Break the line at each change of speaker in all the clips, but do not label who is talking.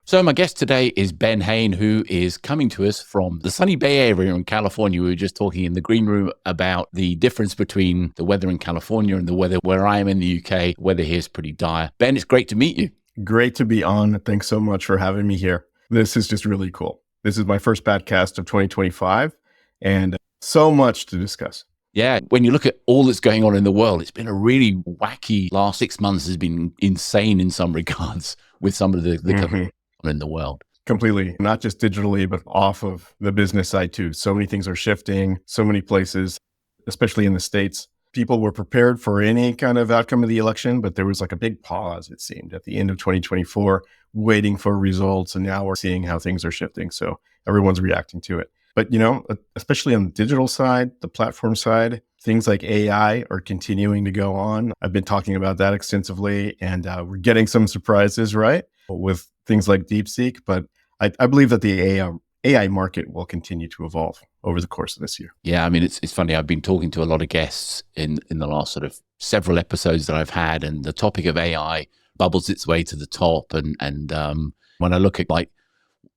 So my guest today is Ben Hoehn, who is coming to us from the sunny Bay Area in California. We were just talking in the green room about the difference between the weather in California and the weather where I am in the UK. Weather here is pretty dire. Ben, it's great to meet you.
Great to be on. Thanks so much for having me here. This is just really cool. This is my first podcast of 2025 and so much to discuss.
Yeah, when you look at all that's going on in the world, it's been a really wacky last 6 months. Has been insane in some regards with some of the in the world.
Completely. Not just digitally, but off of the business side too. So many things are shifting, so many places, especially in the States. People were prepared for any kind of outcome of the election, but there was like a big pause, it seemed, at the end of 2024, waiting for results. And now we're seeing how things are shifting. So everyone's reacting to it. But, especially on the digital side, the platform side, things like AI are continuing to go on. I've been talking about that extensively, and we're getting some surprises, right, with things like DeepSeek. But I believe that the AI market will continue to evolve over the course of this year.
Yeah, I mean, it's funny. I've been talking to a lot of guests in the last sort of several episodes that I've had, and the topic of AI bubbles its way to the top. And when I look at like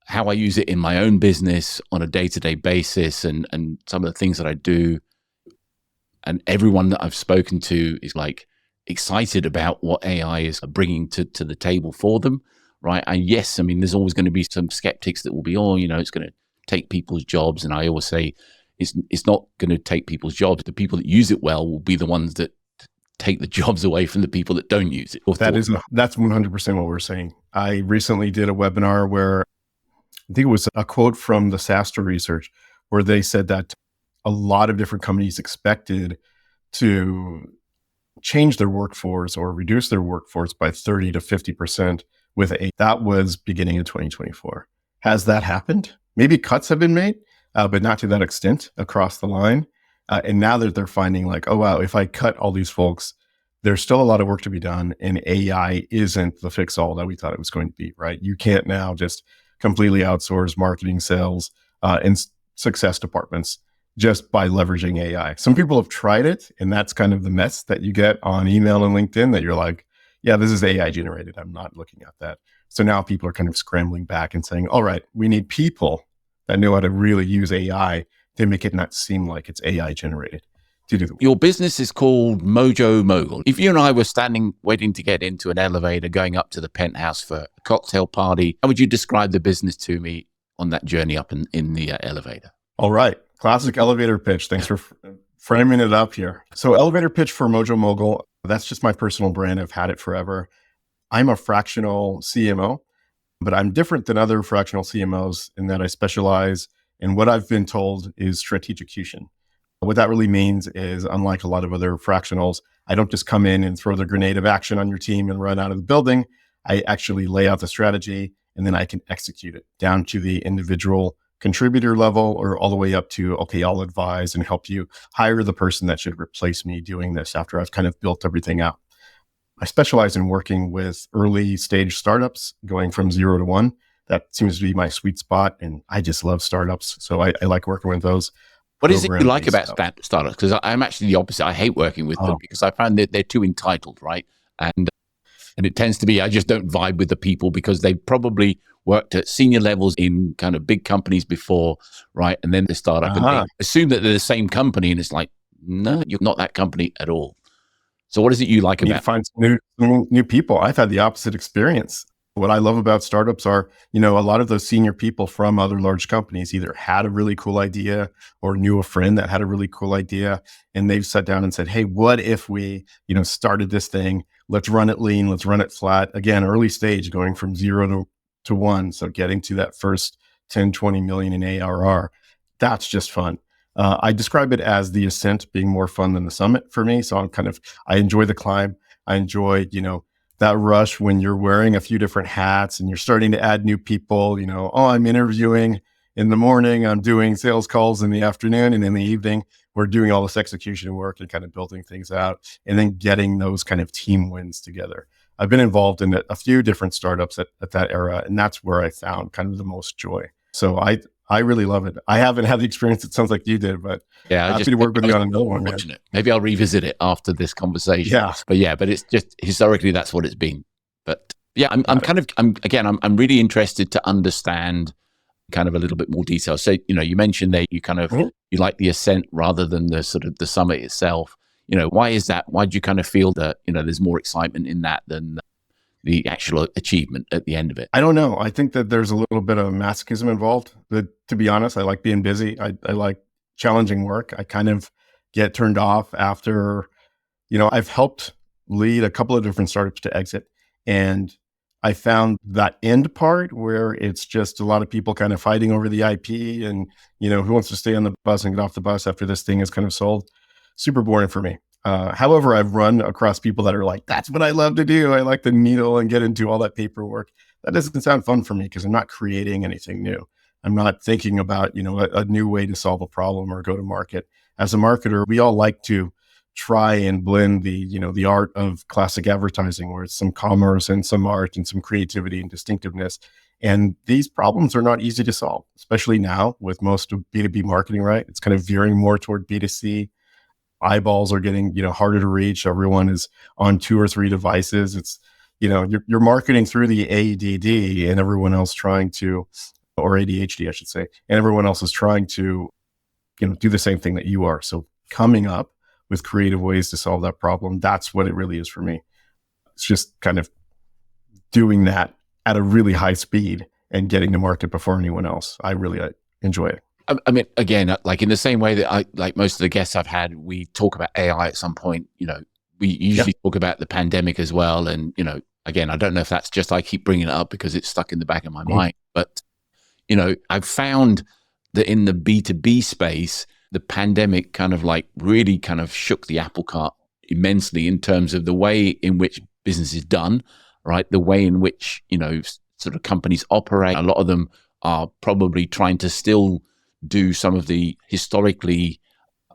how I use it in my own business on a day-to-day basis and some of the things that I do, and everyone that I've spoken to is like excited about what AI is bringing to the table for them, right? And yes, I mean, there's always going to be some skeptics that will be, it's going to take people's jobs. And I always say it's not going to take people's jobs. The people that use it well will be the ones that take the jobs away from the people that don't use it.
That's 100% what we're saying. I recently did a webinar where I think it was a quote from the SaaStr research where they said that a lot of different companies expected to change their workforce or reduce their workforce by 30 to 50% with AI. That was beginning of 2024. Has that happened? Maybe cuts have been made, but not to that extent across the line. And now that they're finding like, oh, wow, if I cut all these folks, there's still a lot of work to be done. And AI isn't the fix all that we thought it was going to be, right? You can't now just completely outsource marketing, sales, and success departments just by leveraging AI. Some people have tried it, and that's kind of the mess that you get on email and LinkedIn that you're like, yeah, this is AI generated. I'm not looking at that. So now people are kind of scrambling back and saying, all right, we need people that know how to really use AI to make it not seem like it's AI generated.
Your business is called Mojo Mogul. If you and I were standing waiting to get into an elevator going up to the penthouse for a cocktail party, how would you describe the business to me on that journey up in the elevator?
All right. Classic elevator pitch. Thanks for framing it up here. So elevator pitch for Mojo Mogul, that's just my personal brand. I've had it forever. I'm a fractional CMO, but I'm different than other fractional CMOs in that I specialize in what I've been told is strategic-cution. What that really means is, unlike a lot of other fractionals, I don't just come in and throw the grenade of action on your team and run out of the building. I actually lay out the strategy, and then I can execute it down to the individual contributor level or all the way up to, okay, I'll advise and help you hire the person that should replace me doing this after I've kind of built everything out. I specialize in working with early stage startups going from 0 to 1. That seems to be my sweet spot, and I just love startups. So I like working with those.
What is it you like about startups? Because I'm actually the opposite. I hate working with them because I find that they're too entitled, right? And it tends to be, I just don't vibe with the people because they probably worked at senior levels in kind of big companies before, right? And then they start up and they assume that they're the same company. And it's like, no, you're not that company at all. So what is it you like about it?
You find new people. I've had the opposite experience. What I love about startups are, a lot of those senior people from other large companies either had a really cool idea or knew a friend that had a really cool idea. And they've sat down and said, hey, what if we, started this thing? Let's run it lean. Let's run it flat. Again, early stage, going from 0 to 1. So getting to that first 10, 20 million in ARR. That's just fun. I describe it as the ascent being more fun than the summit for me. So I enjoy the climb. I enjoy, that rush when you're wearing a few different hats and you're starting to add new people, I'm interviewing in the morning, I'm doing sales calls in the afternoon, and in the evening, we're doing all this execution work and kind of building things out and then getting those kind of team wins together. I've been involved in a few different startups at that era, and that's where I found kind of the most joy. So I really love it. I haven't had the experience it sounds like you did, but happy to work with you on another one.
Maybe I'll revisit it after this conversation.
Yeah.
But it's just historically that's what it's been. But Yeah, I'm really interested to understand kind of a little bit more detail. So, you mentioned that you like the ascent rather than the sort of the summit itself. Why is that? Why do you kind of feel that, there's more excitement in that than the actual achievement at the end of it?
I don't know. I think that there's a little bit of masochism involved. But to be honest, I like being busy. I like challenging work. I kind of get turned off after, I've helped lead a couple of different startups to exit. And I found that end part where it's just a lot of people kind of fighting over the IP and, who wants to stay on the bus and get off the bus after this thing is kind of sold. Super boring for me. However, I've run across people that are like, that's what I love to do. I like the needle and get into all that paperwork. That doesn't sound fun for me because I'm not creating anything new. I'm not thinking about, a new way to solve a problem or go to market. As a marketer, we all like to try and blend the art of classic advertising where it's some commerce and some art and some creativity and distinctiveness. And these problems are not easy to solve, especially now with most of B2B marketing, right? It's kind of veering more toward B2C. Eyeballs are getting, harder to reach. Everyone is on 2 or 3 devices. It's, you're marketing through the ADD and everyone else trying to, or ADHD, I should say, and everyone else is trying to, do the same thing that you are. So coming up with creative ways to solve that problem, that's what it really is for me. It's just kind of doing that at a really high speed and getting to market before anyone else. I really enjoy it.
I mean, again, like in the same way that like most of the guests I've had, we talk about AI at some point. We usually talk about the pandemic as well. And, again, I don't know if that's just I keep bringing it up because it's stuck in the back of my mind. But, I've found that in the B2B space, the pandemic kind of like really kind of shook the apple cart immensely in terms of the way in which business is done, right? The way in which, sort of companies operate. A lot of them are probably trying to still do some of the historically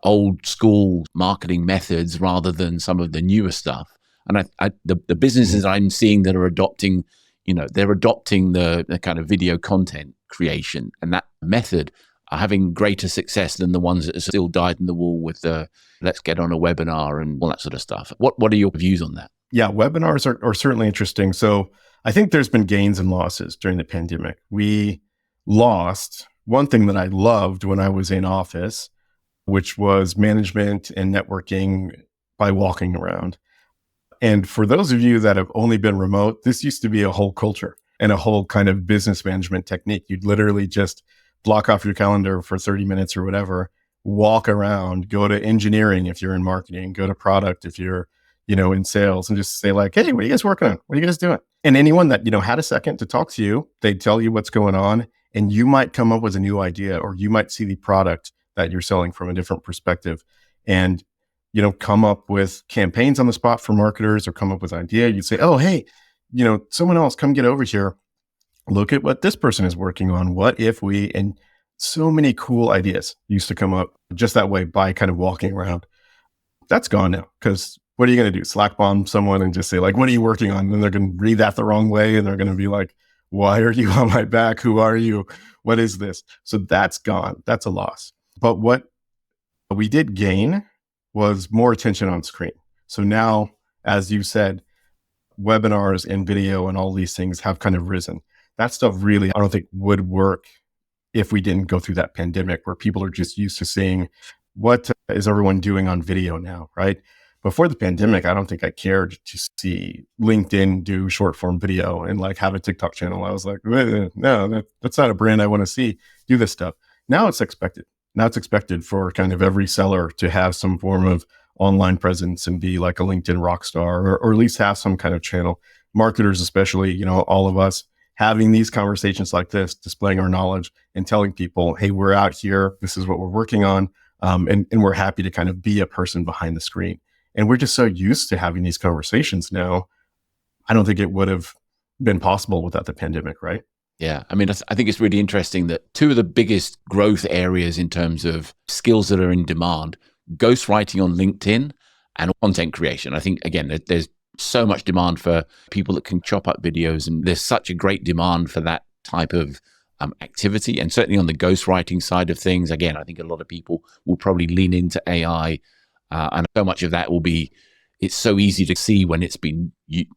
old school marketing methods rather than some of the newer stuff. And the businesses I'm seeing that are adopting, they're adopting the kind of video content creation and that method are having greater success than the ones that are still dyed in the wool with the let's get on a webinar and all that sort of stuff. What are your views on that?
Yeah, webinars are certainly interesting. So I think there's been gains and losses during the pandemic. We lost one thing that I loved when I was in office, which was management and networking by walking around. And for those of you that have only been remote, this used to be a whole culture and a whole kind of business management technique. You'd literally just block off your calendar for 30 minutes or whatever, walk around, go to engineering if you're in marketing, go to product if you're, in sales, and just say like, hey, what are you guys working on? What are you guys doing? And anyone that, had a second to talk to you, they'd tell you what's going on. And you might come up with a new idea, or you might see the product that you're selling from a different perspective and, come up with campaigns on the spot for marketers or come up with an idea. You'd say, oh, hey, someone else come get over here. Look at what this person is working on. What if we, and so many cool ideas used to come up just that way by kind of walking around. That's gone now because what are you going to do? Slack bomb someone and just say like, what are you working on? And then they're going to read that the wrong way. And they're going to be like, why are you on my back? Who are you? What is this? So that's gone. That's a loss. But what we did gain was more attention on screen. So now, as you said, webinars and video and all these things have kind of risen. That stuff really, I don't think would work if we didn't go through that pandemic where people are just used to seeing what is everyone doing on video now, right? Before the pandemic, I don't think I cared to see LinkedIn do short form video and like have a TikTok channel. I was like, no, that's not a brand I want to see do this stuff. Now it's expected. Now it's expected for kind of every seller to have some form of online presence and be like a LinkedIn rock star, or at least have some kind of channel. Marketers, especially, all of us having these conversations like this, displaying our knowledge and telling people, hey, we're out here. This is what we're working on. And we're happy to kind of be a person behind the screen. And we're just so used to having these conversations now. I don't think it would have been possible without the pandemic, right?
Yeah. I mean, I think it's really interesting that two of the biggest growth areas in terms of skills that are in demand, ghostwriting on LinkedIn and content creation. I think, again, there's so much demand for people that can chop up videos, and there's such a great demand for that type of activity. And certainly on the ghostwriting side of things, again, I think a lot of people will probably lean into AI, and so much of that will be, it's so easy to see when it's been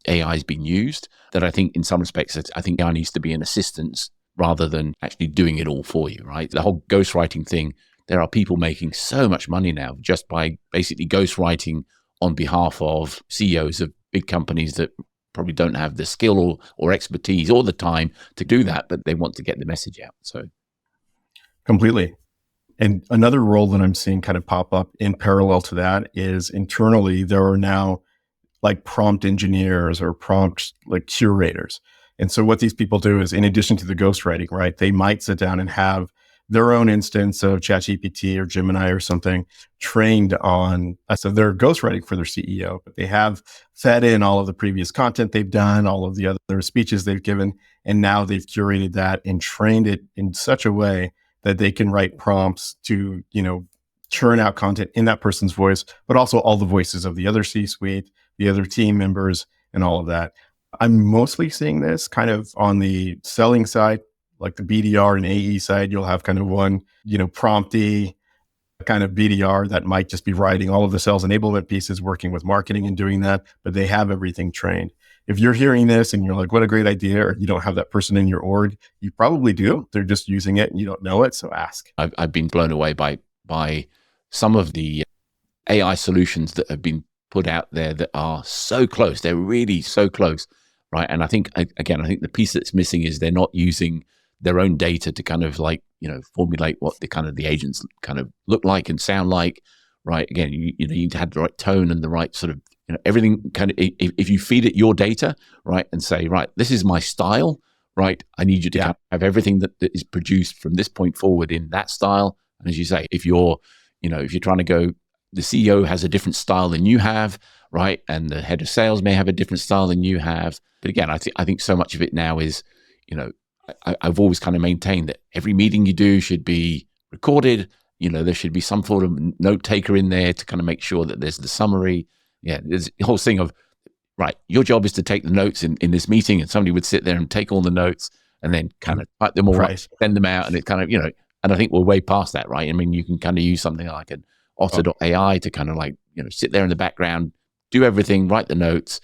AI has been used, that I think in some respects, I think AI needs to be an assistance rather than actually doing it all for you, right? The whole ghostwriting thing, there are people making so much money now just by basically ghostwriting on behalf of CEOs of big companies that probably don't have the skill or expertise or the time to do that, but they want to get the message out. So
completely. And another role that I'm seeing kind of pop up in parallel to that is internally, there are now like prompt engineers or prompt like curators. And so what these people do is, in addition to the ghostwriting, right, they might sit down and have their own instance of ChatGPT or Gemini or something trained on, so they're ghostwriting for their CEO, but they have fed in all of the previous content they've done, all of the other speeches they've given, and now they've curated that and trained it in such a way that they can write prompts to, churn out content in that person's voice, but also all the voices of the other C-suite, the other team members, and all of that. I'm mostly seeing this kind of on the selling side, like the BDR and AE side. You'll have kind of one, prompty kind of BDR that might just be writing all of the sales enablement pieces, working with marketing and doing that, but they have everything trained. If you're hearing this and you're like, what a great idea, or you don't have that person in your org, you probably do. They're just using it and you don't know it. So ask.
I've been blown away by some of the AI solutions that have been put out there that are so close. They're really so close, right? And I think, again, the piece that's missing is they're not using their own data to kind of like, formulate what the agents kind of look like and sound like, right? Again, you need to have the right tone and the right sort of, everything kind of, if you feed it your data, right, and say, right, this is my style, right? I need you to kind of have everything that is produced from this point forward in that style. And as you say, if you're trying to go, the CEO has a different style than you have, right? And the head of sales may have a different style than you have. But again, I think so much of it now is, I've always kind of maintained that every meeting you do should be recorded. There should be some sort of note taker in there to kind of make sure that there's the summary. Yeah, there's the whole thing of, right, your job is to take the notes in this meeting, and somebody would sit there and take all the notes and then kind of type them all up, send them out, and it kind of, and I think we're way past that, right? I mean, you can kind of use something like an Otter.ai to kind of like, sit there in the background, do everything, write the notes,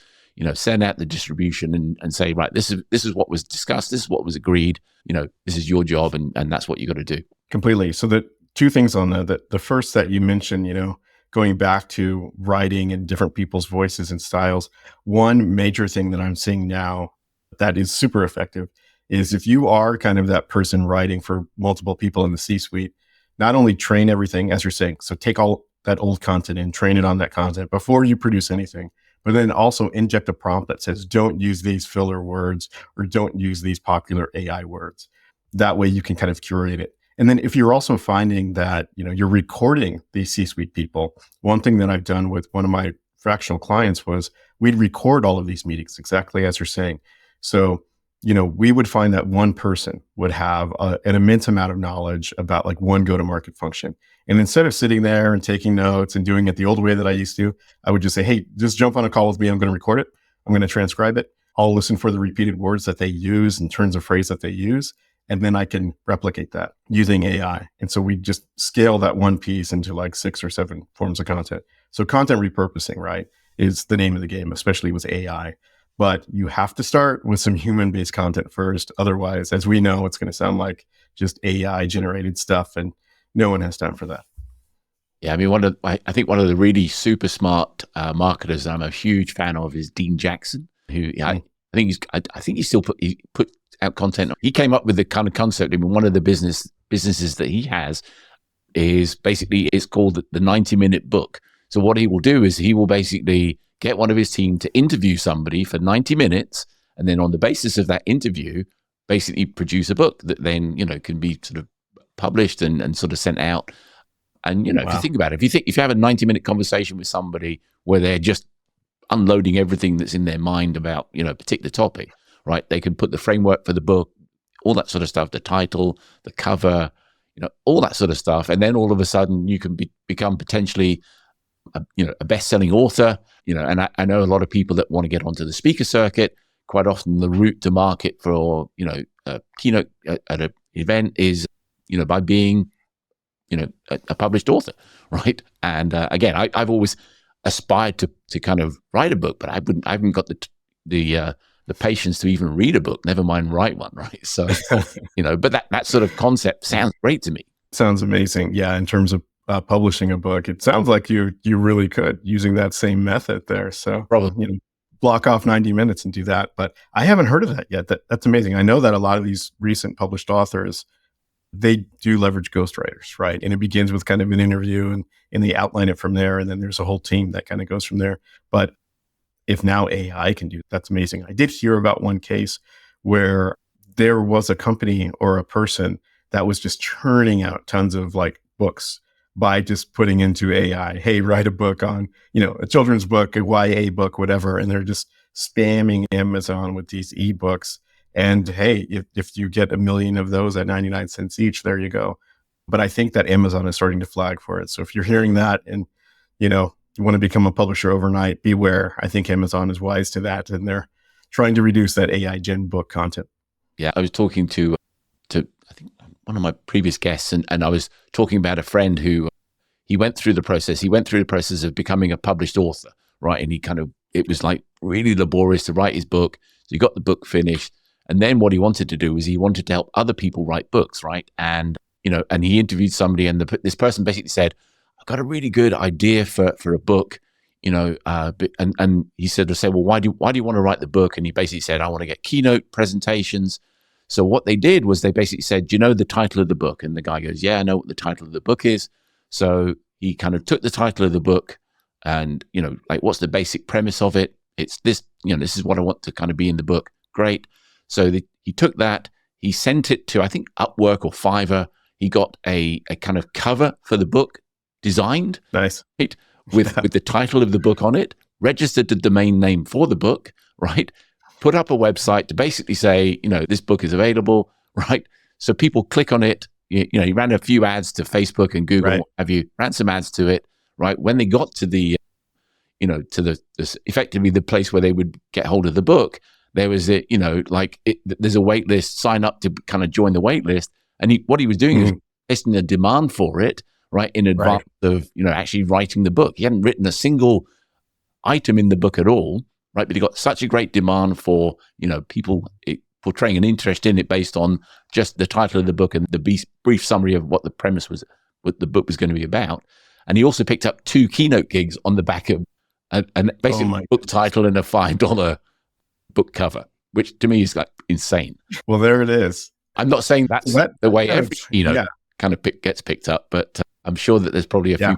send out the distribution and say, right, this is what was discussed, this is what was agreed, this is your job, and that's what you got to do.
Completely. So the two things on that, the first that you mentioned, going back to writing in different people's voices and styles, one major thing that I'm seeing now that is super effective is if you are kind of that person writing for multiple people in the C-suite, not only train everything, as you're saying, so take all that old content and train it on that content before you produce anything, but then also inject a prompt that says, don't use these filler words or don't use these popular AI words. That way you can kind of curate it. And then if you're also finding that, you're recording these C-suite people, one thing that I've done with one of my fractional clients was we'd record all of these meetings exactly as you're saying. So, we would find that one person would have an immense amount of knowledge about like one go-to-market function. And instead of sitting there and taking notes and doing it the old way that I used to, I would just say, hey, just jump on a call with me. I'm going to record it. I'm going to transcribe it. I'll listen for the repeated words that they use and turns of phrase that they use. And then I can replicate that using AI. And so we just scale that one piece into like 6 or 7 forms of content. So content repurposing, right, is the name of the game, especially with AI. But you have to start with some human-based content first. Otherwise, as we know, it's going to sound like just AI-generated stuff, and no one has time for that.
Yeah, I mean, I think one of the really super smart marketers that I'm a huge fan of is Dean Jackson, who I think he still put out content. He came up with the kind of concept. I mean, one of the businesses that he has is basically, it's called the 90-minute book. So what he will do is he will basically get one of his team to interview somebody for 90 minutes, and then on the basis of that interview, basically produce a book that then, can be sort of published and sort of sent out. And, If you think about it, if you have a 90-minute conversation with somebody where they're just unloading everything that's in their mind about, a particular topic, right? They can put the framework for the book, all that sort of stuff, the title, the cover, all that sort of stuff. And then all of a sudden you can become potentially a best-selling author, and I know a lot of people that want to get onto the speaker circuit. Quite often the route to market for, a keynote at an event is, by being, a published author, right? And again, I've always aspired to kind of write a book, but I haven't got the patience to even read a book, never mind write one, right? So, but that sort of concept sounds great to me.
Sounds amazing. Yeah, in terms of publishing a book, it sounds like you really could using that same method there. So,
Probably.
block off 90 minutes and do that. But I haven't heard of that yet. That's amazing. I know that a lot of these recent published authors, they do leverage ghostwriters, right? And it begins with kind of an interview and they outline it from there. And then there's a whole team that kind of goes from there. But if now AI can do, that's amazing. I did hear about one case where there was a company or a person that was just churning out tons of like books by just putting into AI, hey, write a book on, a children's book, a YA book, whatever. And they're just spamming Amazon with these ebooks. And hey, if you get 1 million of those at 99 cents each, there you go. But I think that Amazon is starting to flag for it. So if you're hearing that and, you want to become a publisher overnight, beware. I think Amazon is wise to that. And they're trying to reduce that AI gen book content.
Yeah, I was talking to I think one of my previous guests, and I was talking about a friend who he went through the process. He went through the process of becoming a published author, right? And it was like really laborious to write his book. So he got the book finished. And then what he wanted to do was he wanted to help other people write books, right? And, and he interviewed somebody and this person basically said, I've got a really good idea for a book, and he said, well, why do you want to write the book? And he basically said, I want to get keynote presentations. So what they did was they basically said, do you know the title of the book? And the guy goes, yeah, I know what the title of the book is. So he kind of took the title of the book and, like, what's the basic premise of it? It's this, this is what I want to kind of be in the book. Great. So he took that, he sent it to, I think, Upwork or Fiverr. He got a kind of cover for the book designed.
Nice.
Right, with the title of the book on it, registered the domain name for the book, right? Put up a website to basically say, this book is available, right? So people click on it. He ran a few ads to Facebook and Google,
right.
What have you, ran some ads to it, right? When they got to the, effectively the place where they would get hold of the book, there was there's a wait list, sign up to kind of join the wait list. And what he was doing is testing a demand for it, right, in advance of, actually writing the book. He hadn't written a single item in the book at all, right? But he got such a great demand for, people portraying an interest in it based on just the title of the book and the brief summary of what the premise was, what the book was going to be about. And he also picked up 2 keynote gigs on the back of, and basically a book title and a $5 book cover, which to me is like insane.
Well, there it is.
I'm not saying that's the way every, kind of gets picked up, but I'm sure that there's probably a few,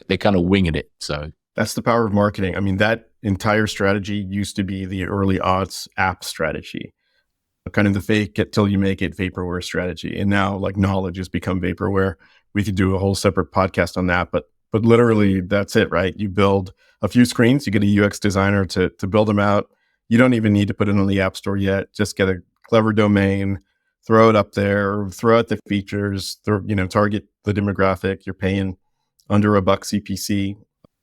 they're kind of winging it. So
that's the power of marketing. I mean, that entire strategy used to be the early aughts app strategy, kind of the fake it till you make it vaporware strategy. And now like knowledge has become vaporware. We could do a whole separate podcast on that, but literally that's it, right? You build a few screens, you get a UX designer to build them out. You don't even need to put it on the App Store yet. Just get a clever domain, throw it up there, throw out the features, target the demographic. You're paying under $1 CPC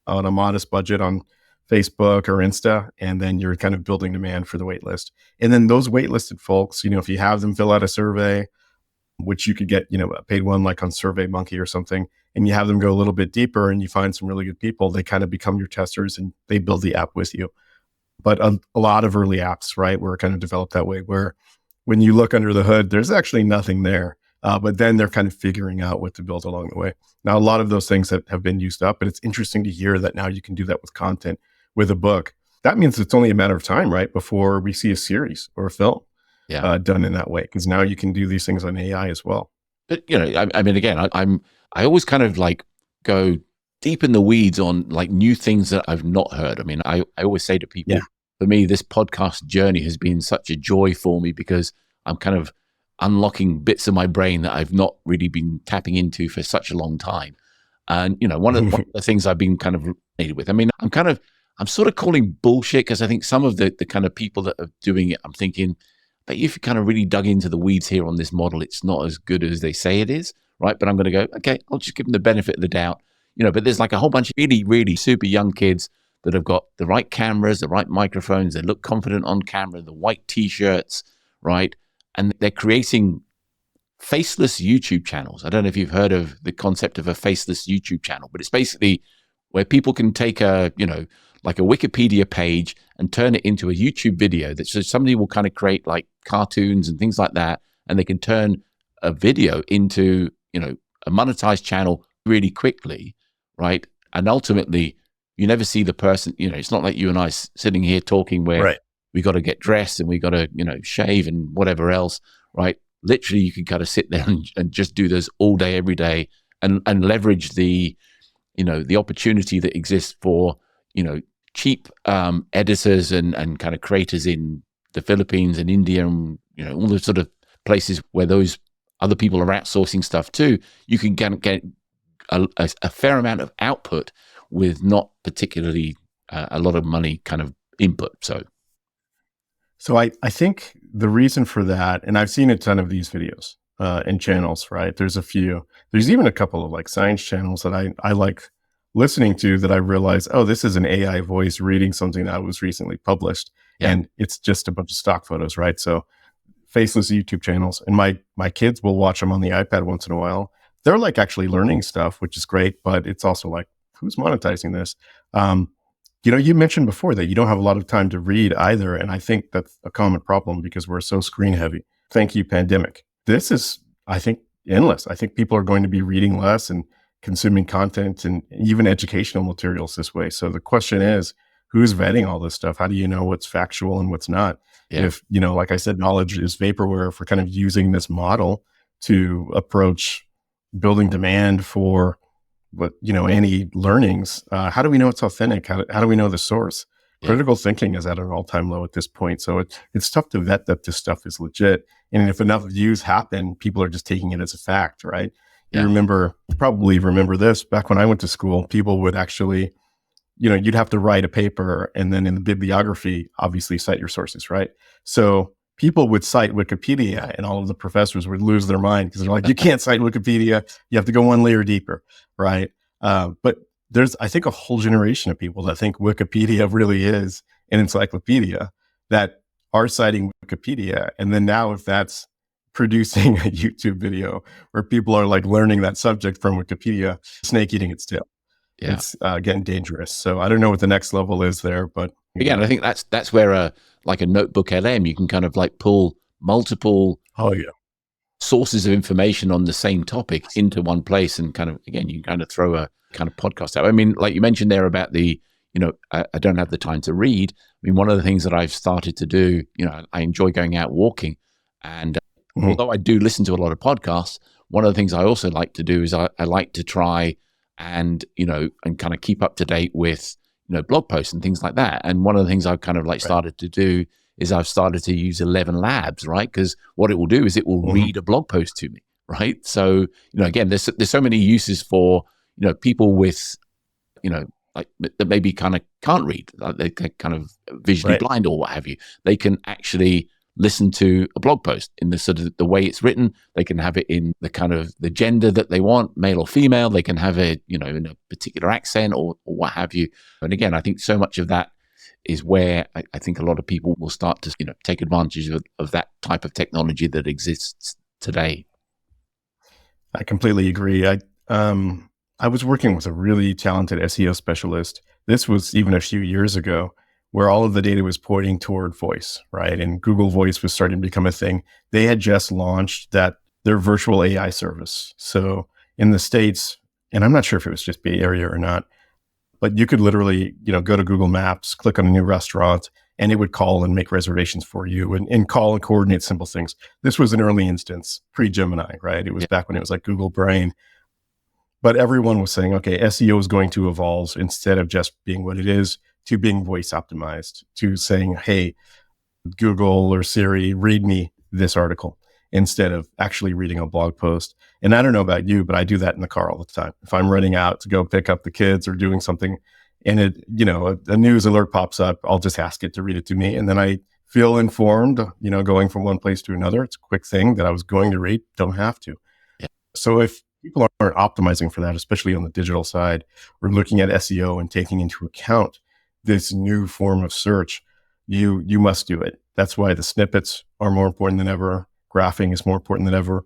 on a modest budget on Facebook or Insta, and then you're kind of building demand for the wait list. And then those waitlisted folks, if you have them fill out a survey, which you could get, a paid one like on SurveyMonkey or something, and you have them go a little bit deeper and you find some really good people, they kind of become your testers and they build the app with you. But a lot of early apps, right, were kind of developed that way, where when you look under the hood, there's actually nothing there. But then they're kind of figuring out what to build along the way. Now, a lot of those things have been used up, but it's interesting to hear that now you can do that with content, with a book. That means it's only a matter of time, right, before we see a series or a film done in that way, because now you can do these things on AI as well.
But, I mean, again, I always kind of like go deep in the weeds on like new things that I've not heard. I mean, I always say to people, for me, this podcast journey has been such a joy for me because I'm kind of unlocking bits of my brain that I've not really been tapping into for such a long time. And, one of the things I've been kind of related with, I mean, I'm sort of calling bullshit because I think some of the kind of people that are doing it, I'm thinking that if you kind of really dug into the weeds here on this model, it's not as good as they say it is, right? But I'm going to go, okay, I'll just give them the benefit of the doubt. But there's like a whole bunch of really, really super young kids that have got the right cameras, the right microphones, they look confident on camera, the white t-shirts, right? And they're creating faceless YouTube channels. I don't know if you've heard of the concept of a faceless YouTube channel, but it's basically where people can take a, like a Wikipedia page and turn it into a YouTube video that so somebody will kind of create like cartoons and things like that, and they can turn a video into, a monetized channel really quickly, right? And ultimately, you never see the person, it's not like you and I sitting here talking where
Right.
we got to get dressed and we got to, shave and whatever else, right? Literally, you can kind of sit there and just do this all day, every day, and leverage the, the opportunity that exists for, cheap editors and kind of creators in the Philippines and India and, all the sort of places where those other people are outsourcing stuff to. You can get a fair amount of output with not particularly a lot of money kind of input.
So I think the reason for that, and I've seen a ton of these videos and channels, right? There's a few. There's even a couple of like science channels that I like listening to that I realize, oh, this is an AI voice reading something that was recently published.
Yeah.
And it's just a bunch of stock photos, right? So Faceless YouTube channels. And my kids will watch them on the iPad once in a while. They're like actually learning stuff, which is great, but it's also like, who's monetizing this? You mentioned before that you don't have a lot of time to read either. And I think that's a common problem because we're so screen heavy. Thank you, pandemic. This is, I think, endless. I think people are going to be reading less and consuming content and even educational materials this way. So the question is, who's vetting all this stuff? How do you know what's factual and what's not?
Yeah.
If, like I said, knowledge is vaporware, if we're kind of using this model to approach building demand for what, any learnings, how do we know it's authentic? How do we know the source?
Yeah.
Critical thinking is at an all-time low at this point. So it's tough to vet that this stuff is legit. And if enough views happen, people are just taking it as a fact, right?
Yeah.
You probably remember this, back when I went to school, people would actually, you'd have to write a paper and then in the bibliography, obviously cite your sources, right? So people would cite Wikipedia and all of the professors would lose their mind because they're like, you can't cite Wikipedia. You have to go one layer deeper, right? But there's, I think, a whole generation of people that think Wikipedia really is an encyclopedia that are citing Wikipedia. And then now if that's producing a YouTube video where people are like learning that subject from Wikipedia, snake eating its tail.
Yeah.
It's getting dangerous. So I don't know what the next level is there, but
again, I think that's where like a notebook LM, you can kind of like pull multiple sources of information on the same topic into one place, and kind of, again, you can kind of throw a kind of podcast out. I mean, like you mentioned there about the, I don't have the time to read. I mean, one of the things that I've started to do, I enjoy going out walking, and although I do listen to a lot of podcasts, one of the things I also like to do is I like to try and, and kind of keep up to date with, blog posts and things like that. And one of the things I've kind of like started to do is I've started to use 11 Labs, right? Because what it will do is it will read a blog post to me, right? So, again, there's so many uses for, people with, like that maybe kind of can't read, like they're kind of visually blind or what have you. They can actually listen to a blog post in the sort of the way it's written. They can have it in the kind of the gender that they want, male or female. They can have it, in a particular accent or what have you. And again, I think so much of that is where I think a lot of people will start to, take advantage of that type of technology that exists today.
I completely agree. I was working with a really talented SEO specialist. This was even a few years ago, where all of the data was pointing toward voice, right? And Google Voice was starting to become a thing. They had just launched their virtual AI service. So in the States, and I'm not sure if it was just Bay Area or not, but you could literally, go to Google Maps, click on a new restaurant, and it would call and make reservations for you and call and coordinate simple things. This was an early instance, pre-Gemini, right? It was back when it was like Google Brain. But everyone was saying, okay, SEO is going to evolve instead of just being what it is to being voice optimized, to saying, hey, Google or Siri, read me this article instead of actually reading a blog post. And I don't know about you, but I do that in the car all the time. If I'm running out to go pick up the kids or doing something and it, a news alert pops up, I'll just ask it to read it to me. And then I feel informed, going from one place to another. It's a quick thing that I was going to read, don't have to.
Yeah.
So if people aren't optimizing for that, especially on the digital side, we're looking at SEO and taking into account this new form of search, you must do it. That's why the snippets are more important than ever. Graphing is more important than ever.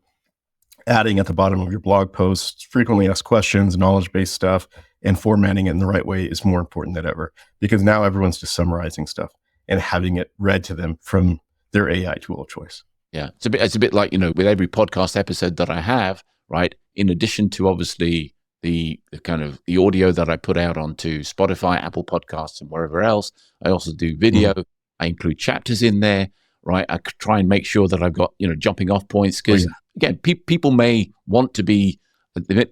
adding at the bottom of your blog posts, frequently asked questions, knowledge-based stuff, and formatting it in the right way is more important than ever, because now everyone's just summarizing stuff and having it read to them from their AI tool of choice.
Yeah. It's a bit like, with every podcast episode that I have, right? In addition to obviously the kind of the audio that I put out onto Spotify, Apple Podcasts, and wherever else, I also do video. I include chapters in there, right? I try and make sure that I've got, jumping off points, because again, people may want to they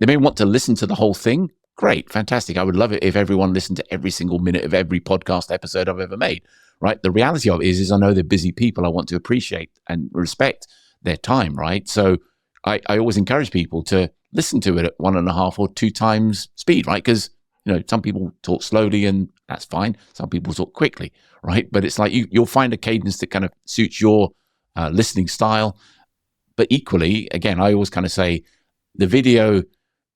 may want to listen to the whole thing. Great, fantastic. I would love it if everyone listened to every single minute of every podcast episode I've ever made, right? The reality of it is I know they're busy people. I want to appreciate and respect their time, right? So I always encourage people to listen to it at 1.5 or 2 times speed, right? Because, some people talk slowly and that's fine. Some people talk quickly, right? But it's like you'll find a cadence that kind of suits your listening style. But equally, again, I always kind of say the video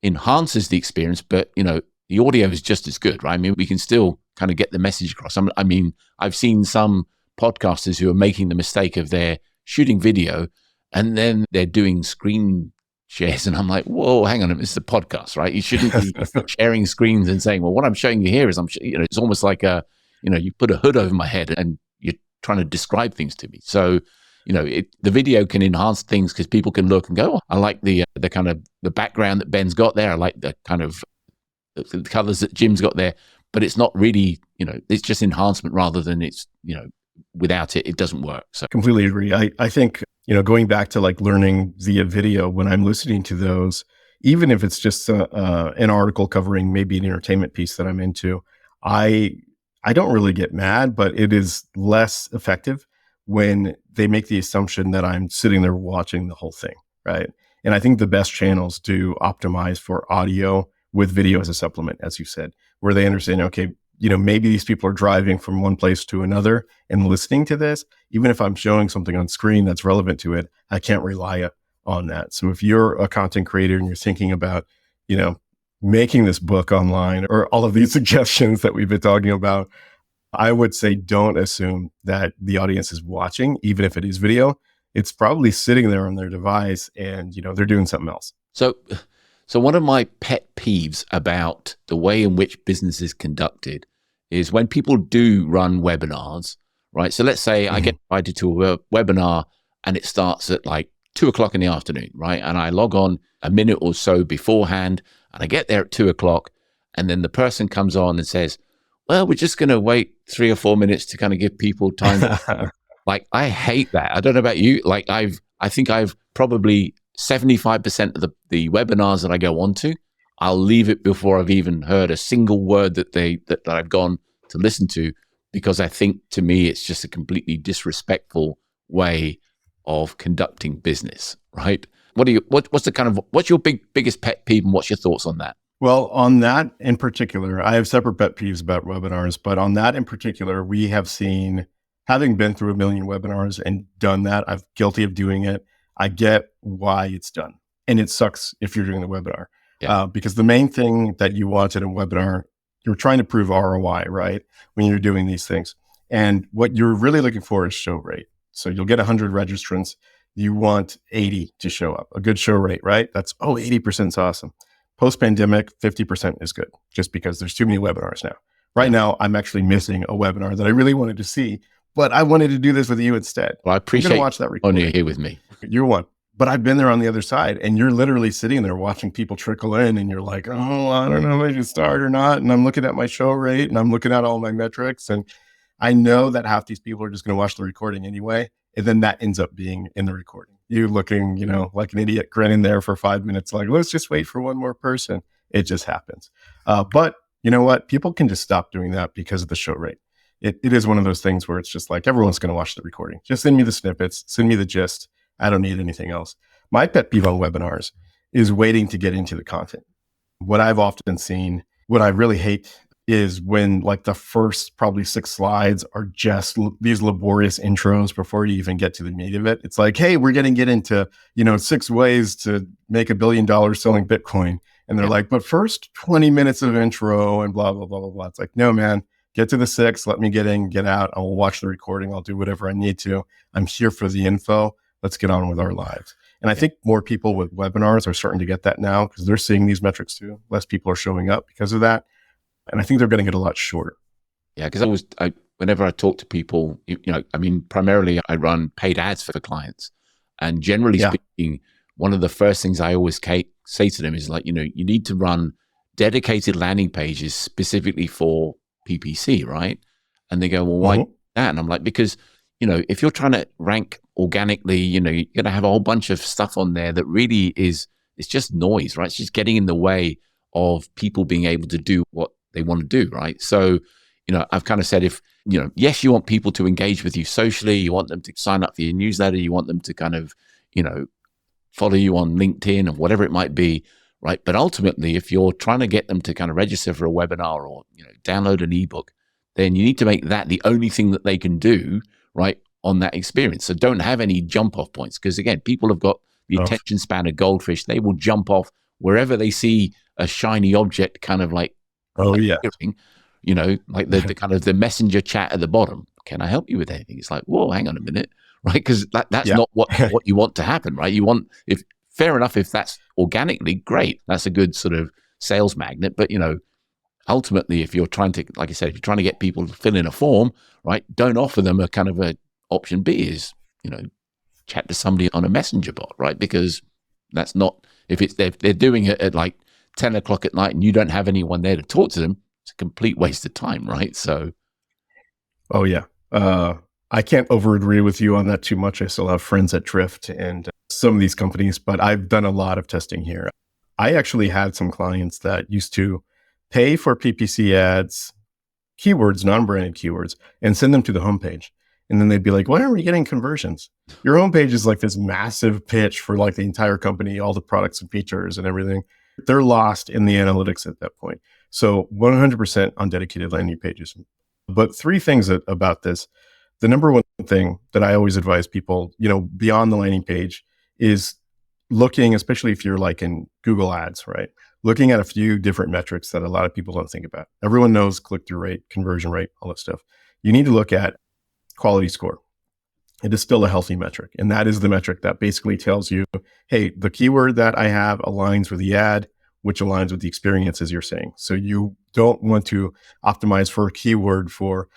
enhances the experience, but the audio is just as good, right? I mean, we can still kind of get the message across. I've seen some podcasters who are making the mistake of they're shooting video and then they're doing screen shares, and I'm like, whoa, hang on, it's a podcast, right? You shouldn't be sharing screens and saying, well, what I'm showing you here is it's almost like you put a hood over my head and you're trying to describe things to me. So the video can enhance things because people can look and go, oh, I like the kind of the background that Ben's got there. I like the kind of the colors that Jim's got there, but it's not really, it's just enhancement rather than it's, without it, it doesn't work. So
completely agree. I think, going back to like learning via video, when I'm listening to those, even if it's just an article covering maybe an entertainment piece that I'm into, I don't really get mad, but it is less effective when they make the assumption that I'm sitting there watching the whole thing, right? And I think the best channels do optimize for audio with video as a supplement, as you said, where they understand, okay, maybe these people are driving from one place to another and listening to this. Even if I'm showing something on screen that's relevant to it, I can't rely on that. So if you're a content creator and you're thinking about, making this book online or all of these suggestions that we've been talking about, I would say don't assume that the audience is watching, even if it is video. It's probably sitting there on their device and, they're doing something else.
So one of my pet peeves about the way in which business is conducted is when people do run webinars, right? So let's say I get invited to a webinar and it starts at like 2:00 in the afternoon, right? And I log on a minute or so beforehand and I get there at 2:00 and then the person comes on and says, well, we're just going to wait 3 or 4 minutes to kind of give people time. Like, I hate that. I don't know about you. Like I think I've probably 75% of the webinars that I go on to, I'll leave it before I've even heard a single word that I've gone to listen to, because I think to me, it's just a completely disrespectful way of conducting business, right? What's your biggest pet peeve and what's your thoughts on that?
Well, on that in particular, I have separate pet peeves about webinars, but on that in particular, we have seen, having been through 1 million webinars and done that, I'm guilty of doing it. I get why it's done. And it sucks if you're doing the webinar. Yeah. Because the main thing that you want in a webinar, you're trying to prove ROI, right? When you're doing these things. And what you're really looking for is show rate. So you'll get 100 registrants. You want 80 to show up. A good show rate, right? 80% is awesome. Post-pandemic, 50% is good, just because there's too many webinars now. Right now, I'm actually missing a webinar that I really wanted to see, but I wanted to do this with you instead.
Well, I appreciate
watch that recording.
You're here with me.
You're one. But I've been there on the other side, and you're literally sitting there watching people trickle in, and you're like, oh, I don't know if I should start or not. And I'm looking at my show rate, and I'm looking at all my metrics, and I know that half these people are just going to watch the recording anyway, and then that ends up being in the recording. You looking, like an idiot, grinning there for 5 minutes, like, let's just wait for one more person. It just happens. But you know what? People can just stop doing that because of the show rate. It is one of those things where it's just like, everyone's going to watch the recording. Just send me the snippets, send me the gist. I don't need anything else. My pet peeve on webinars is waiting to get into the content. What I've often seen, what I really hate, is when like the first probably 6 slides are just these laborious intros before you even get to the meat of it. It's like, hey, we're going to get into, 6 ways to make $1 billion selling Bitcoin. And they're like, but first 20 minutes of intro and blah, blah, blah, blah, blah. It's like, no, man, get to the 6, let me get in, get out. I'll watch the recording. I'll do whatever I need to. I'm here for the info. Let's get on with our lives. And I think more people with webinars are starting to get that now because they're seeing these metrics too. Less people are showing up because of that. And I think they're going to get a lot shorter.
Yeah, because whenever I talk to people, primarily I run paid ads for clients. And generally speaking, one of the first things I always say to them is like, you need to run dedicated landing pages specifically for PPC, right? And they go, well, why that? And I'm like, because, if you're trying to rank organically, you're going to have a whole bunch of stuff on there that really it's just noise, right? It's just getting in the way of people being able to do what they want to do, right? So, I've kind of said yes, you want people to engage with you socially, you want them to sign up for your newsletter, you want them to kind of, follow you on LinkedIn or whatever it might be, right? But ultimately, if you're trying to get them to kind of register for a webinar or, download an ebook, then you need to make that the only thing that they can do, right, on that experience. So don't have any jump off points because, again, people have got the attention span of goldfish. They will jump off wherever they see a shiny object kind of like, appearing, like the kind of the messenger chat at the bottom. Can I help you with anything? It's like, whoa, hang on a minute, right? Because that's not what you want to happen, right? You want, fair enough, if that's organically, great. That's a good sort of sales magnet. But, ultimately, if you're trying to, like I said, if you're trying to get people to fill in a form, right, don't offer them a kind of a option B is, chat to somebody on a messenger bot, right? Because that's not, if they're doing it at like 10 o'clock at night and you don't have anyone there to talk to them, it's a complete waste of time, right? So.
Oh, yeah. I can't over agree with you on that too much. I still have friends at Drift and some of these companies, but I've done a lot of testing here. I actually had some clients that used to pay for PPC ads, keywords, non-branded keywords, and send them to the homepage. And then they'd be like, why aren't we getting conversions? Your homepage is like this massive pitch for like the entire company, all the products and features and everything. They're lost in the analytics at that point. So 100% on dedicated landing pages. But three things about this. The number one thing that I always advise people, beyond the landing page is looking, especially if you're like in Google Ads, right? Looking at a few different metrics that a lot of people don't think about. Everyone knows click-through rate, conversion rate, all that stuff. You need to look at quality score. It is still a healthy metric. And that is the metric that basically tells you, hey, the keyword that I have aligns with the ad, which aligns with the experience, as you're saying. So you don't want to optimize for a keyword for,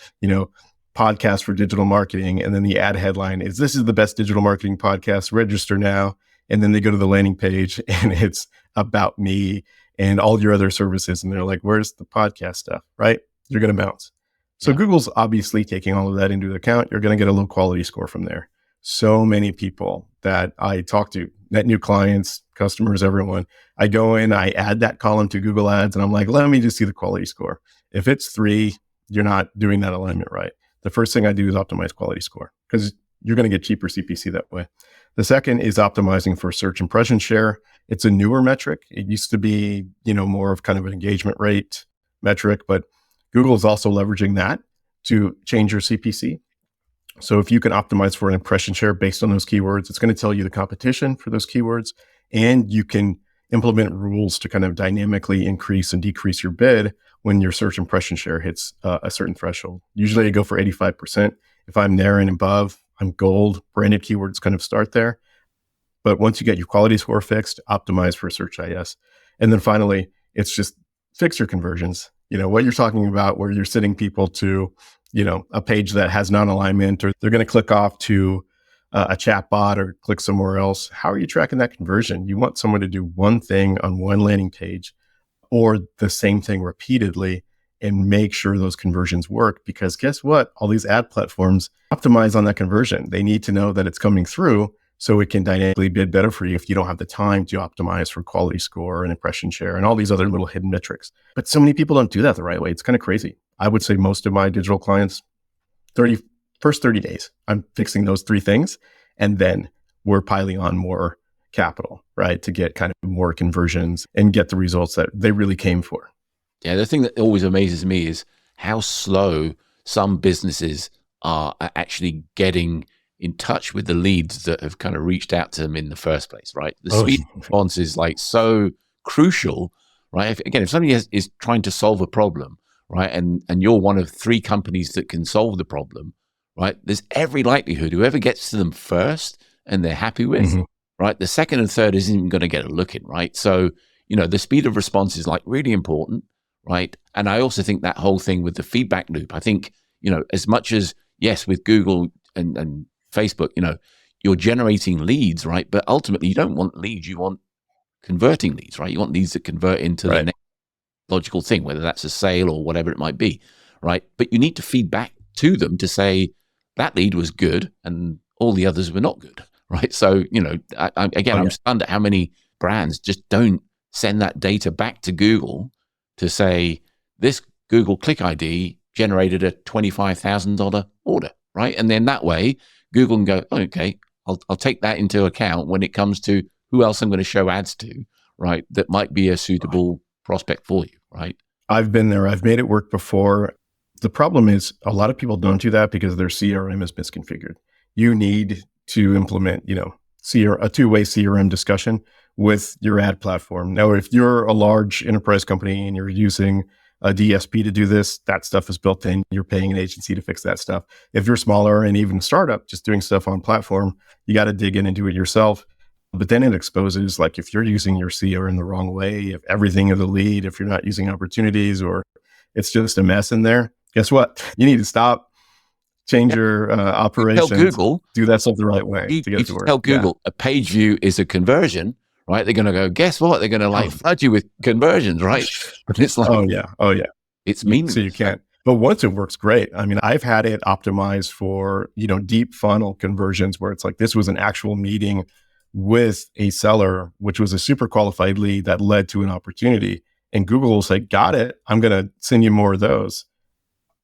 podcast for digital marketing. And then the ad headline is, this is the best digital marketing podcast, register now. And then they go to the landing page and it's about me and all your other services. And they're like, where's the podcast stuff, right? You're going to bounce. So Google's obviously taking all of that into account. You're going to get a low quality score from there. So many people that I talk to, net new clients, customers, everyone, I go in, I add that column to Google Ads and I'm like, let me just see the quality score. If it's 3, you're not doing that alignment right. The first thing I do is optimize quality score because you're going to get cheaper CPC that way. The second is optimizing for search impression share. It's a newer metric. It used to be, more of kind of an engagement rate metric, but Google is also leveraging that to change your CPC. So if you can optimize for an impression share based on those keywords, it's going to tell you the competition for those keywords, and you can implement rules to kind of dynamically increase and decrease your bid when your search impression share hits a certain threshold. Usually I go for 85%. If I'm there and above, I'm gold. Branded keywords kind of start there. But once you get your quality score fixed, optimize for Search IS. And then finally, it's just fix your conversions. What you're talking about where you're sending people to, a page that has non-alignment, or they're going to click off to a chat bot or click somewhere else. How are you tracking that conversion? You want someone to do one thing on one landing page or the same thing repeatedly and make sure those conversions work, because guess what? All these ad platforms optimize on that conversion. They need to know that it's coming through so it can dynamically bid better for you if you don't have the time to optimize for quality score and impression share and all these other little hidden metrics. But so many people don't do that the right way. It's kind of crazy. I would say most of my digital clients, first 30 days, I'm fixing those 3 things. And then we're piling on more capital, right? To get kind of more conversions and get the results that they really came for.
Yeah, the thing that always amazes me is how slow some businesses are actually getting in touch with the leads that have kind of reached out to them in the first place, right? The speed response is like so crucial, right? If somebody is trying to solve a problem, right, and you're one of 3 companies that can solve the problem, right, there's every likelihood whoever gets to them first and they're happy with, right? The second and third isn't even going to get a look in, right? So, the speed of response is like really important, right? And I also think that whole thing with the feedback loop, I think, as much as, yes, with Google and Facebook, you're generating leads, right? But ultimately, you don't want leads, you want converting leads, right? You want leads that convert into the next logical thing, whether that's a sale or whatever it might be, right? But you need to feed back to them to say that lead was good and all the others were not good, right? So, I'm stunned at how many brands just don't send that data back to Google to say this Google Click ID generated a $25,000 order, right? And then that way, Google can go, oh, okay, I'll take that into account when it comes to who else I'm going to show ads to, right? That might be a suitable prospect for you, right?
I've been there. I've made it work before. The problem is a lot of people don't do that because their CRM is misconfigured. You need to implement, a two-way CRM discussion with your ad platform. Now, if you're a large enterprise company and you're using a DSP to do this, that stuff is built in. You're paying an agency to fix that stuff. If you're smaller and even startup, just doing stuff on platform, you got to dig in and do it yourself. But then it exposes, like, if you're using your CRM the wrong way, if everything is a lead, if you're not using opportunities, or it's just a mess in there, guess what? You need to stop, change your operations,
tell Google,
do that stuff the right way
you,
to get
you
it to work.
Tell Google a page view is a conversion, right? They're going to go, guess what? They're going to flood you with conversions, right? But it's like,
oh yeah.
It's meaningless.
So you can't. But once it works, great. I mean, I've had it optimized for, deep funnel conversions where it's like, this was an actual meeting with a seller, which was a super qualified lead that led to an opportunity. And Google will say, got it. I'm going to send you more of those.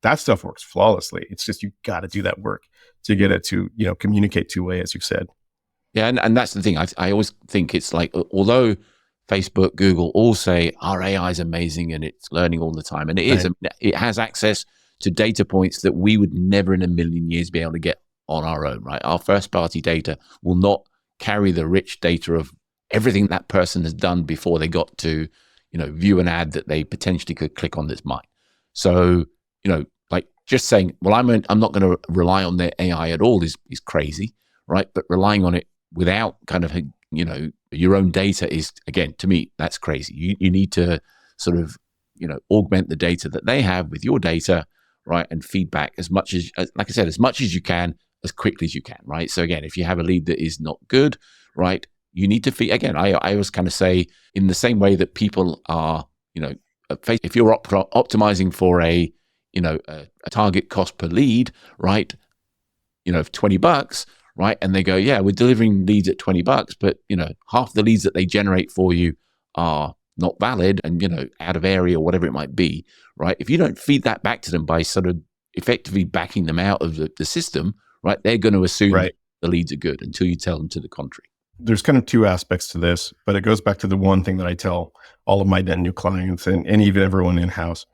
That stuff works flawlessly. It's just, you got to do that work to get it to, communicate two-way, as you said.
Yeah. And that's the thing. I always think it's like, although Facebook, Google all say our AI is amazing and it's learning all the time. And it is, it has access to data points that we would never in a million years be able to get on our own, right? Our first party data will not carry the rich data of everything that person has done before they got to, view an ad that they potentially could click on that's mine. So, like just saying, well, I'm not going to rely on their AI at all is crazy, right? But relying on it without kind of, your own data is, again, to me, that's crazy. You need to sort of, augment the data that they have with your data, right? And feedback as much as, like I said, as much as you can, as quickly as you can, right? So again, if you have a lead that is not good, right, you need to feed, again, I always kind of say in the same way that people are, if you're optimizing for a target cost per lead, right, of $20, right? And they go, yeah, we're delivering leads at $20, but, half the leads that they generate for you are not valid and, out of area or whatever it might be, right? If you don't feed that back to them by sort of effectively backing them out of the system, right, they're going to assume the leads are good until you tell them to the contrary.
There's kind of two aspects to this, but it goes back to the one thing that I tell all of my net new clients and even everyone in-house.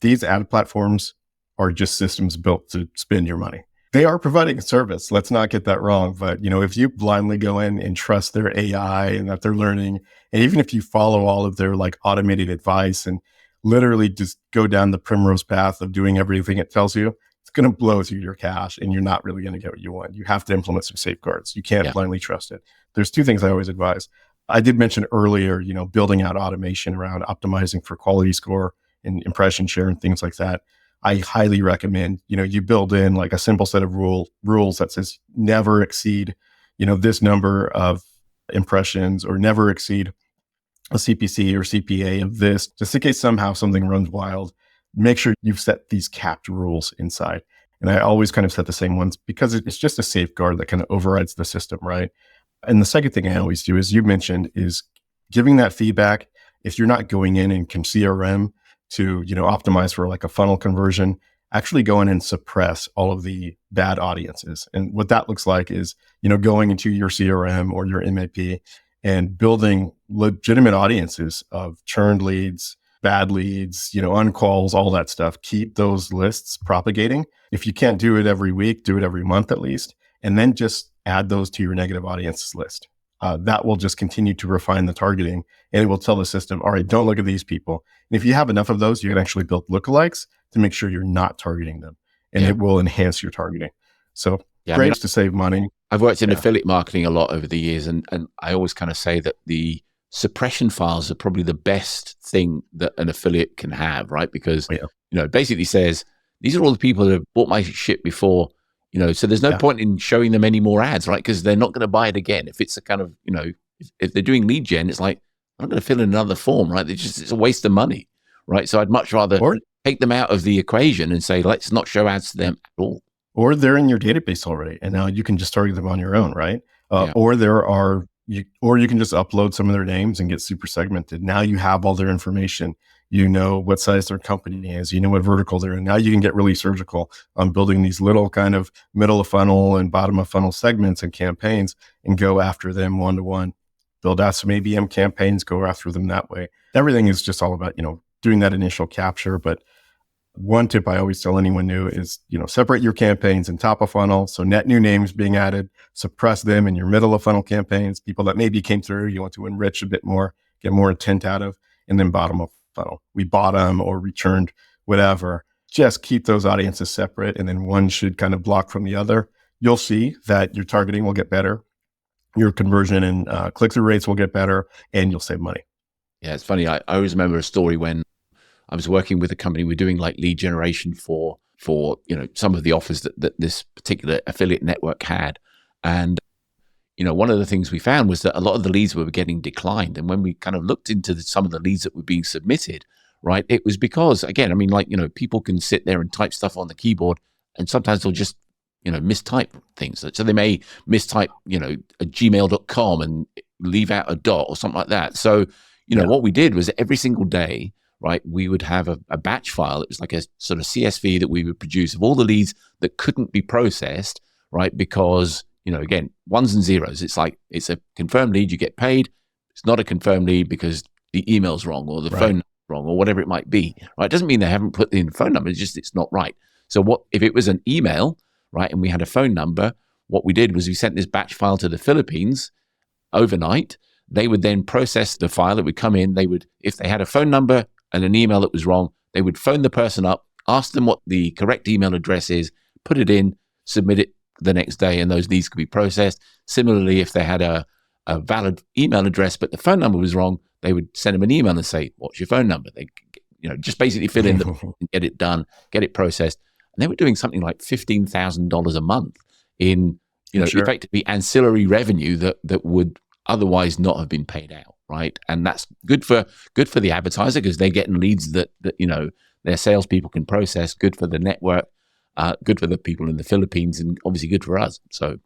These ad platforms are just systems built to spend your money. They are providing a service. Let's not get that wrong. But, if you blindly go in and trust their AI and that they're learning, and even if you follow all of their like automated advice and literally just go down the primrose path of doing everything it tells you, it's going to blow through your cash and you're not really going to get what you want. You have to implement some safeguards. You can't blindly trust it. There's two things I always advise. I did mention earlier, building out automation around optimizing for quality score and impression share and things like that. I highly recommend, you build in like a simple set of rules that says never exceed, this number of impressions or never exceed a CPC or CPA of this, just in case somehow something runs wild. Make sure you've set these capped rules inside. And I always kind of set the same ones because it's just a safeguard that kind of overrides the system, right? And the second thing I always do, as you mentioned, is giving that feedback. If you're not going in and can CRM to, optimize for like a funnel conversion, actually go in and suppress all of the bad audiences. And what that looks like is, going into your CRM or your MAP and building legitimate audiences of churned leads, bad leads, uncalls, all that stuff. Keep those lists propagating. If you can't do it every week, do it every month at least, and then just add those to your negative audiences list. That will just continue to refine the targeting, and it will tell the system, all right, don't look at these people. And if you have enough of those, you can actually build lookalikes to make sure you're not targeting them, and it will enhance your targeting. So
Yeah, I
Great
mean,
to save money.
I've worked in
Yeah.
affiliate marketing a lot over the years, and I always kind of say that the suppression files are probably the best thing that an affiliate can have, right? Because,
Oh, yeah.
it basically says, these are all the people that have bought my shit before, so there's no
Yeah.
point in showing them any more ads, right? Because they're not going to buy it again. If it's a kind of, if they're doing lead gen, it's like, I'm not going to fill in another form, right? It's a waste of money, right? So I'd much rather
Or
take them out of the equation and say, let's not show ads to them at all.
or they're in your database already, and now you can just target them on your own, right?
Yeah.
Or you can just upload some of their names and get super segmented. Now you have all their information. You know what size their company is. You know what vertical they're in. Now you can get really surgical on building these little kind of middle of funnel and bottom of funnel segments and campaigns and go after them one to one. Build out some ABM campaigns, go after them that way. Everything is just all about, doing that initial capture. But one tip I always tell anyone new is, separate your campaigns in top of funnel. So net new names being added, suppress them in your middle of funnel campaigns, people that maybe came through, you want to enrich a bit more, get more intent out of, and then bottom of funnel. We bought them or returned, whatever. Just keep those audiences separate. And then one should kind of block from the other. You'll see that your targeting will get better. Your conversion and click-through rates will get better, and you'll save money.
Yeah, it's funny. I always remember a story when I was working with a company. We're doing like lead generation for some of the offers that this particular affiliate network had, and one of the things we found was that a lot of the leads were getting declined. And when we kind of looked into some of the leads that were being submitted, right, it was because, again, I mean, people can sit there and type stuff on the keyboard, and sometimes they'll just mistype things. So they may mistype a gmail.com and leave out a dot or something like that. So what we did was every single day, right, we would have a batch file. It was like a sort of CSV that we would produce of all the leads that couldn't be processed, right? Because, again, ones and zeros. It's like, it's a confirmed lead, you get paid. It's not a confirmed lead because the email's wrong or the phone number's wrong or whatever it might be, right? It doesn't mean they haven't put in the phone number. It's just, it's not right. So what if it was an email, right, and we had a phone number? What we did was we sent this batch file to the Philippines overnight. They would then process the file. It would come in. They would, if they had a phone number and an email that was wrong, they would phone the person up, ask them what the correct email address is, put it in, submit it the next day, and those leads could be processed. Similarly, if they had a valid email address, but the phone number was wrong, they would send them an email and say, what's your phone number? They, just basically fill in and get it done, get it processed. And they were doing something like $15,000 a month in, effectively ancillary revenue that would otherwise not have been paid out, right? And that's good for the advertiser because they're getting leads that their salespeople can process. Good for the network, good for the people in the Philippines, and obviously good for us. So,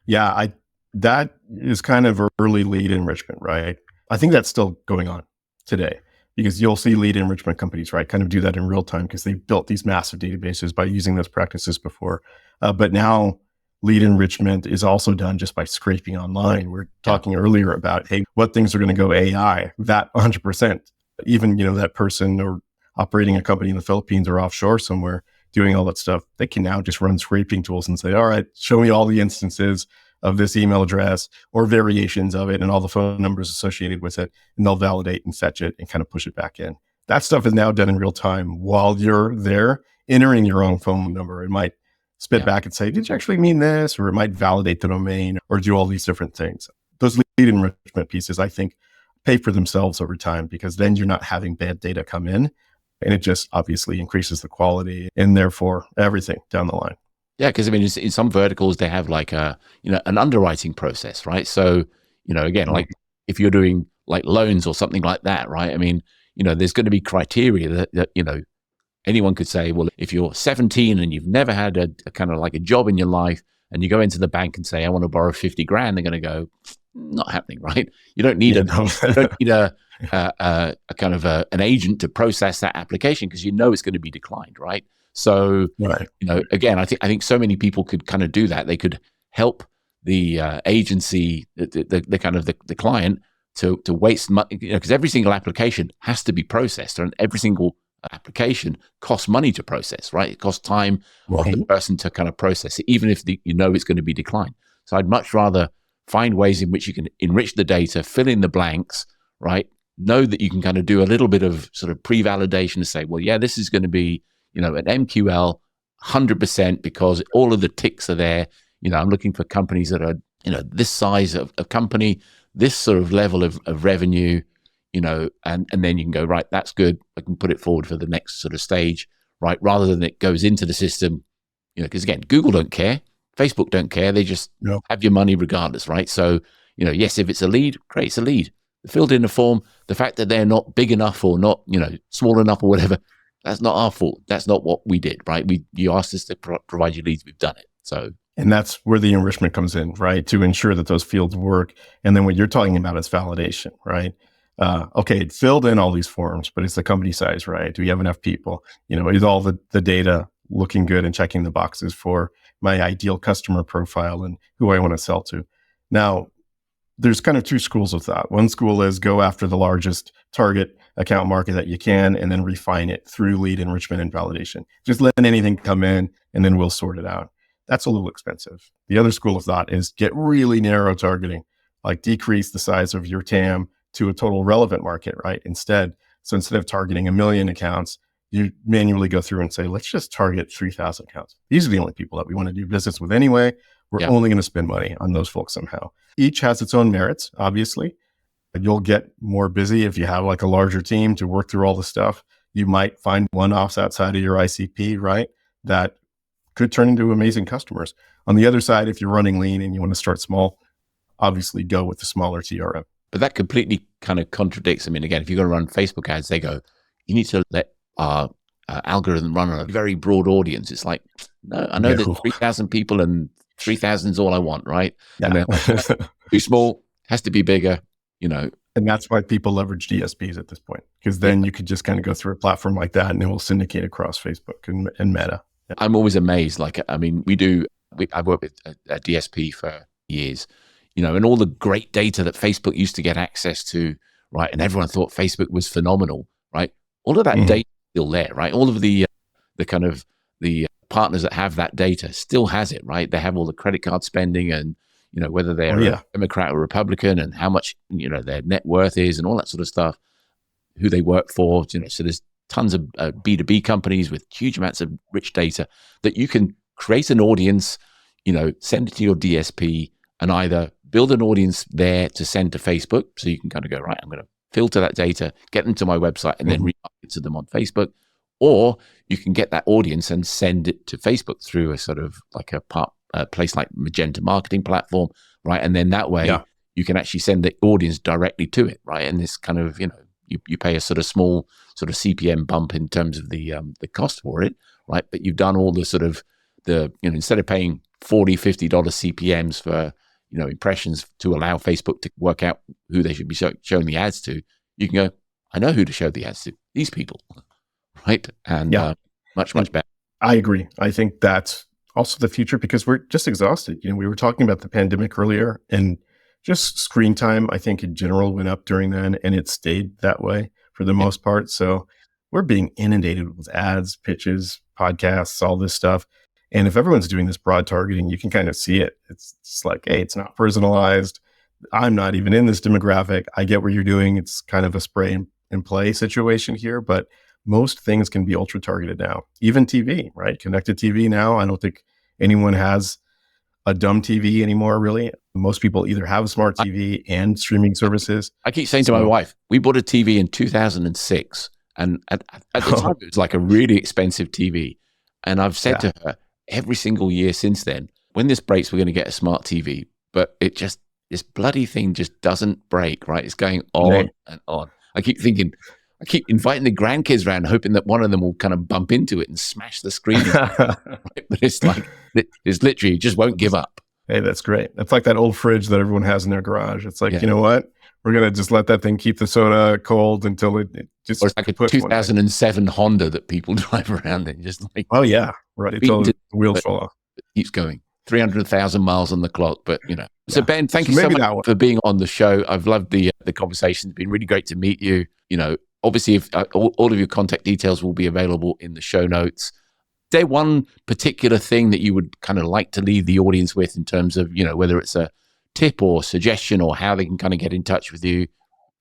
yeah, that is kind of early lead enrichment, right? I think that's still going on today because you'll see lead enrichment companies, right, kind of do that in real time because they've built these massive databases by using those practices before. But now lead enrichment is also done just by scraping online. We're talking earlier about, hey, what things are going to go AI? That 100%. Even, that person or operating a company in the Philippines or offshore somewhere doing all that stuff, they can now just run scraping tools and say, all right, show me all the instances of this email address or variations of it and all the phone numbers associated with it. And they'll validate and fetch it and kind of push it back in. That stuff is now done in real time while you're there entering your own phone number. It might spit back and say, did you actually mean this? Or it might validate the domain or do all these different things. Those lead enrichment pieces, I think, pay for themselves over time because then you're not having bad data come in and it just obviously increases the quality and therefore everything down the line.
Yeah, because I mean, in some verticals, they have like an underwriting process, right? So, again, like if you're doing like loans or something like that, right? I mean, there's going to be criteria that anyone could say, well, if you're 17 and you've never had a kind of like a job in your life and you go into the bank and say, I want to borrow 50 grand, they're going to go, not happening, right? You don't need a kind of an agent to process that application because it's going to be declined, right? So, again, I think so many people could kind of do that. They could help the agency, the kind of the client to waste money, because every single application has to be processed, and every single application costs money to process, right? It costs time of the person to kind of process it, even if it's going to be declined. So I'd much rather find ways in which you can enrich the data, fill in the blanks, right? Know that you can kind of do a little bit of sort of pre-validation to say, well, yeah, this is going to be, an MQL. 100%, because all of the ticks are there. I'm looking for companies that are, this size of company, this sort of level of revenue, and then you can go, right, that's good. I can put it forward for the next sort of stage, right? Rather than it goes into the system, because again, Google don't care. Facebook don't care. They just have your money regardless, right? So, yes, if it's a lead, great, it's a lead. Filled in the form, the fact that they're not big enough or not, small enough or whatever, that's not our fault. That's not what we did, right? You asked us to provide you leads, we've done it. So,
and that's where the enrichment comes in, right? To ensure that those fields work. And then what you're talking about is validation, right? Okay, it filled in all these forms, but it's the company size, right? Do we have enough people? Is all the data looking good and checking the boxes for my ideal customer profile and who I want to sell to? Now, there's kind of two schools of thought. One school is go after the largest target account market that you can and then refine it through lead enrichment and validation. Just let anything come in and then we'll sort it out. That's a little expensive. The other school of thought is get really narrow targeting, like decrease the size of your TAM to a total relevant market, right? Instead of targeting 1 million accounts, you manually go through and say, let's just target 3,000 accounts. These are the only people that we want to do business with anyway. We're only going to spend money on those folks somehow. Each has its own merits, obviously. You'll get more busy if you have like a larger team to work through all the stuff. You might find one-offs outside of your ICP, right? That could turn into amazing customers. On the other side, if you're running lean and you want to start small, obviously go with the smaller TRM.
But that completely kind of contradicts. I mean, again, if you're going to run Facebook ads, they go, you need to let our algorithm run on a very broad audience. It's like, no, I know there's 3,000 people and 3,000 is all I want, right?
Yeah.
Too small, has to be bigger,
And that's why people leverage DSPs at this point, because then you could just kind of go through a platform like that and it will syndicate across Facebook and Meta. Yeah.
I'm always amazed. I've worked with a DSP for years, and all the great data that Facebook used to get access to, right? And everyone thought Facebook was phenomenal, right? All of that data is still there, right? All of the kind of the partners that have that data still has it, right? They have all the credit card spending and, whether they're a Democrat or Republican and how much, their net worth is and all that sort of stuff, who they work for, so there's tons of B2B companies with huge amounts of rich data that you can create an audience, send it to your DSP and either build an audience there to send to Facebook. So you can kind of go, right, I'm going to filter that data, get them to my website and then remarket to them on Facebook. Or you can get that audience and send it to Facebook through a sort of like a place like Magenta marketing platform, right? And then that way you can actually send the audience directly to it, right? And this kind of, you pay a sort of small sort of CPM bump in terms of the cost for it, right? But you've done all the sort of instead of paying $40, $50 CPMs for, impressions to allow Facebook to work out who they should be showing the ads to, you can go, I know who to show the ads to, these people. Right. And much better.
I agree. I think that's also the future because we're just exhausted. We were talking about the pandemic earlier and just screen time, I think in general went up during then and it stayed that way for the most part. So we're being inundated with ads, pitches, podcasts, all this stuff. And if everyone's doing this broad targeting, you can kind of see it. It's like, hey, it's not personalized. I'm not even in this demographic. I get what you're doing. It's kind of a spray and play situation here, but most things can be ultra targeted now. Even TV, right? Connected TV now. I don't think anyone has a dumb TV anymore, really. Most people either have a smart TV and streaming services.
I keep saying to my wife, we bought a TV in 2006. And at the time, it was like a really expensive TV. And I've said to her every single year since then, when this breaks, we're going to get a smart TV. But this bloody thing just doesn't break, right? It's going on and on. I keep inviting the grandkids around, hoping that one of them will kind of bump into it and smash the screen. Right? But it's like, it's literally, just won't give up.
Hey, that's great. That's like that old fridge that everyone has in their garage. It's like, you know what? We're going to just let that thing keep the soda cold until it just...
Or it's like a 2007 Honda that people drive around in. Just like...
Oh, yeah. Right. Until the wheels fall off.
It keeps going. 300,000 miles on the clock. But, So, Ben, thank you so much for being on the show. I've loved the conversation. It's been really great to meet you. Obviously, if all of your contact details will be available in the show notes. Is there one particular thing that you would kind of like to leave the audience with in terms of, whether it's a tip or suggestion or how they can kind of get in touch with you,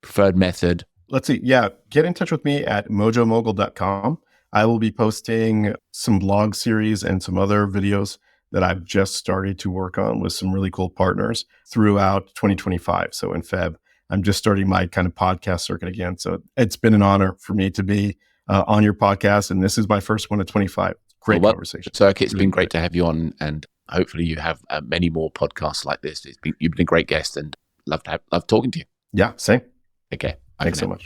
preferred method?
Let's see. Yeah. Get in touch with me at mojomogul.com. I will be posting some blog series and some other videos that I've just started to work on with some really cool partners throughout 2025. So in Feb, I'm just starting my kind of podcast circuit again. So it's been an honor for me to be on your podcast. And this is my first one at 25. Great conversation.
So it's been great to have you on, and hopefully you have many more podcasts like this. You've been a great guest, and love talking to you.
Yeah, same.
Okay.
Thanks so much.